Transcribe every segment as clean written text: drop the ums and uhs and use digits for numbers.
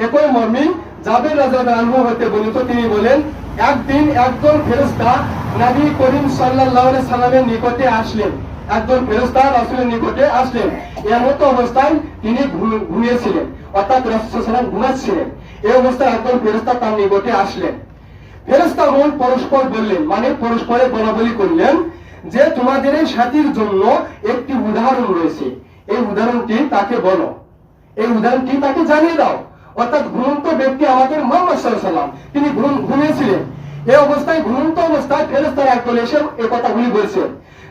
একই মর্মে জাবের রাদিয়াল্লাহু আনহু হতে বর্ণিত, তিনি বলেন, একদিন একজন ফেরেশতা নবী করিম সাল্লাল্লাহু আলাইহি সাল্লামের নিকটে আসলেন। একজন ফেরেশতা রাসূলের নিকটে আসলেন। এমত অবস্থায় তিনি ঘুমিয়েছিলেন, অর্থাৎ রাসূল সাল্লাল্লাহু আলাইহি ওয়াসাল্লাম ঘুমাচ্ছিলেন। এই অবস্থায় একজন ফেরেশতা তার নিকটে আসলেন। ফেরেশতাগণ পরস্পর বললেন, মানে পরস্পরে বলাবলি করলেন যে তোমাদের এই সাথীর জন্য একটি উদাহরণ রয়েছে, এই উদাহরণটি তাকে বলো, এই উদাহরণটি তাকে জানিয়ে দাও। অর্থাৎ ঘুমন্ত ব্যক্তি আমাদের মুহাম্মদ সাল্লাল্লাহু আলাইহি ওয়াসাল্লাম, তিনি ঘুমিয়েছিলেন। এই অবস্থায় ঘুমন্ত অবস্থায় ফেরেশতারা একদল এসে এই কথাগুলি বলছে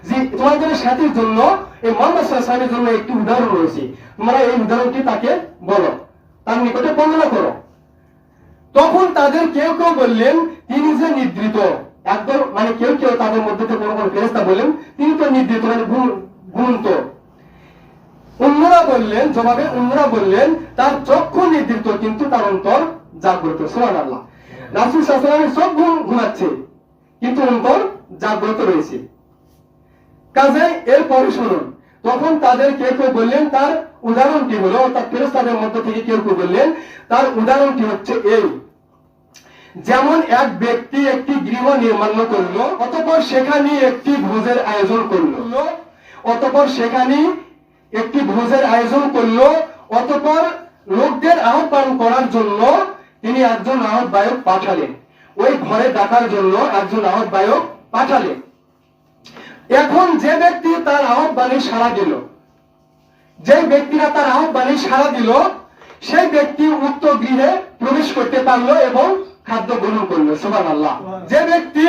যে তোমাদের সাথীর জন্য, এই মুহাম্মদ সাল্লাল্লাহু আলাইহি ওয়াসাল্লামের জন্য একটি উদাহরণ রয়েছে, তোমরা এই উদাহরণটি তাকে বলো, তার নিকটে বর্ণনা করো। তখন তাদের কেউ কেউ বললেন তিনি যে নিদ্রিত। একদল, মানে কেউ কেউ তাদের মধ্যে থেকে কোন কোন ফেরেশতা বলেন তিনি তো নিদ্রিত, মানে ঘুমন্ত। অন্যরা বললেন, জবাবে অন্যরা বললেন তার চক্ষু নিদ্রিত কিন্তু তার অন্তর জাগ্রত। সুবহানাল্লাহ। রাসূল সাল্লাল্লাহু আলাইহি ওয়াসাল্লাম চোখ ঘুমাচ্ছে কিন্তু অন্তর জাগ্রত রয়েছে। কাজে এরপরে শুনুন, তখন তাদের কেউ কেউ বললেন তার উদাহরণটি হলো, অর্থাৎ ফেরেশতাদের মধ্য থেকে কেউ কেউ বললেন তার উদাহরণটি হচ্ছে এই, যেমন এক ব্যক্তি একটি গৃহ নির্মাণ করলো, অতঃপর সেখানে একটি ভোজের আয়োজন করলো, অতঃপর লোকদের আহ্বান করার জন্য তিনি একজন আহ্বায়ক পাঠালেন, ওই ঘরে ডাকার জন্য একজন আহ্বায়ক পাঠালেন। এখন যে ব্যক্তি তার আহ্বানে সাড়া দিল, যে ব্যক্তিরা তার আহ্বানে সাড়া দিল, সেই ব্যক্তি উক্ত গৃহে প্রবেশ করতে পারলো এবং খাদ্য গ্রহণ করলো। সুবহানাল্লাহ। যে ব্যক্তি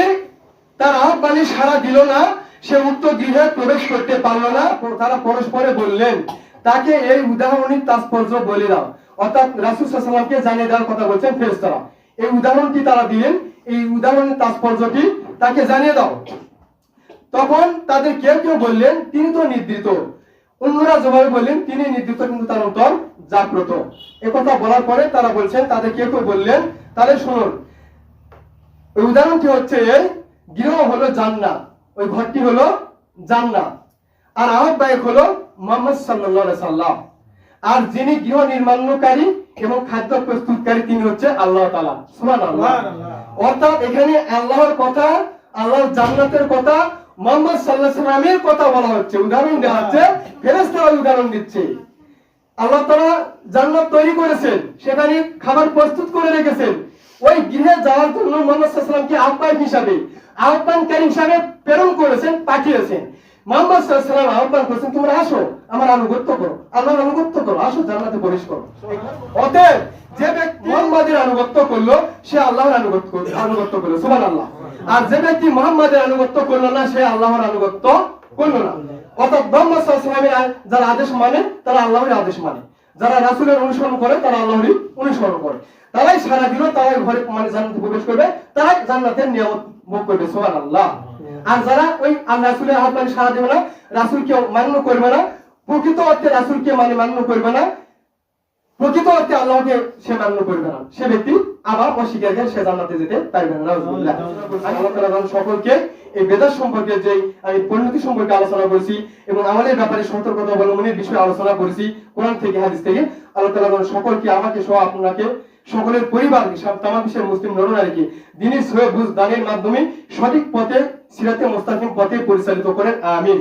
তার আহ্বানে সাড়া দিল না, সে উক্ত গৃহে প্রবেশ করতে পারলো না। তারা পরস্পরে বললেন তাকে এই উদাহরণের তাৎপর্য বলে দাও, অর্থাৎ রাসূল সাল্লাল্লাহু আলাইহি ওয়াসাল্লামকে জানিয়ে দেওয়ার কথা বলছেন ফেরেশতারা। এই উদাহরণটি তারা দিলেন, এই উদাহরণের তাৎপর্যটি তাকে জানিয়ে দাও। তখন তাদের কেউ কেউ বললেন তিনি তো নিদ্রিত। অন্যরা জবাবে বললেন তিনি নিদ্রিত কিন্তু তার অন্তর জাগ্রত। একথা বলার পরে তারা বলছেন, তাদের কেউ কেউ বললেন তাহলে শুনুন, ওই উদাহরণটি হচ্ছে এই, গৃহ হলো জান্নাত, ওই ঘরটি হলো জান্নাত, আর আহ্বায়ক হলো মুহাম্মদ সাল্লাল্লাহু আলাইহি সাল্লাম, আর যিনি গৃহ নির্মাণকারী এবং খাদ্য প্রস্তুতকারী তিনি হচ্ছে আল্লাহ তাআলা। সুবহানাল্লাহ। অর্থাৎ এখানে আল্লাহর কথা, আল্লাহর জান্নাতের কথা, মুহাম্মদ সাল্লাল্লাহু আলাইহি সাল্লামের কথা বলা হচ্ছে, উদাহরণ দেওয়া হচ্ছে, ফেরেশতারা উদাহরণ দিচ্ছে। আল্লাহ তাআলা জান্নাত তৈরি করেছেন, সেখানে খাবার প্রস্তুত করে রেখেছেন, ওই গৃহে যাওয়ার জন্য মুহাম্মদ সাল্লাল্লাহু আলাইহি সাল্লামকে আহ্বায়ক হিসাবে, আহ্বানকারী হিসাবে প্রেরণ করেছেন, পাঠিয়েছেন। মুহাম্মদ সাল্লাল্লাহু আলাইহি সাল্লাম আহ্বান করেছেন তোমরা আসো, আমার আনুগত্য করো, আল্লাহর আনুগত্য করো, আসো জান্নাতে প্রবেশ করো। অতএব যে ব্যক্তি মুহাম্মাদের আনুগত্য করলো সে আল্লাহর আনুগত্য করলো। সুবহানাল্লাহ। আর যে ব্যক্তি মুহাম্মাদের আনুগত্য করলো না সে আল্লাহর আনুগত্য করলো না। অর্থাৎ মুহাম্মদ সাল্লাল্লাহু আলাইহি ওয়াসাল্লামের যারা আদেশ মানে তারা আল্লাহর আদেশ মানে, যারা রাসূলের অনুসরণ করে তারা আল্লাহরই অনুসরণ করে, তারাই সারা দিন তারাই ঘরে মানে জান্নাতে প্রবেশ করবে, তারাই জান্নাতের নিয়ামত ভোগ করবে। সুবহানাল্লাহ। আর যারা ওই রাসূলের আহ্বানে সাড়া দেবে না, রাসূলকে মান্য করবে না, প্রকৃত অর্থে রাসূলকে মান্য করবে না, প্রকৃত অর্থে আল্লাহকে সে মান্য করবে না, সে ব্যক্তি আবার অস্বীকার করে সে জান্নাতে যেতে পারবে না। নাউজুবিল্লাহ। আল্লাহ তাআলা সকলকে এই বেদাত সম্পর্কে যে আমি পরিণতি সম্পর্কে আলোচনা করেছি এবং আমলের ব্যাপারে সতর্কতা অবলম্বনের বিষয়ে আলোচনা করেছি কোরআন থেকে হাদিস থেকে, আল্লাহ তাআলা সকলকে, আমাকে সহ আপনাকে, সকলের পরিবারকে, তামাম বিশ্বের মুসলিম নরনারীকে দ্বীনের সহিহ বুঝ দানের মাধ্যমে সঠিক পথে, সিরাতে মুস্তাকিম পথে পরিচালিত করেন। আমিন।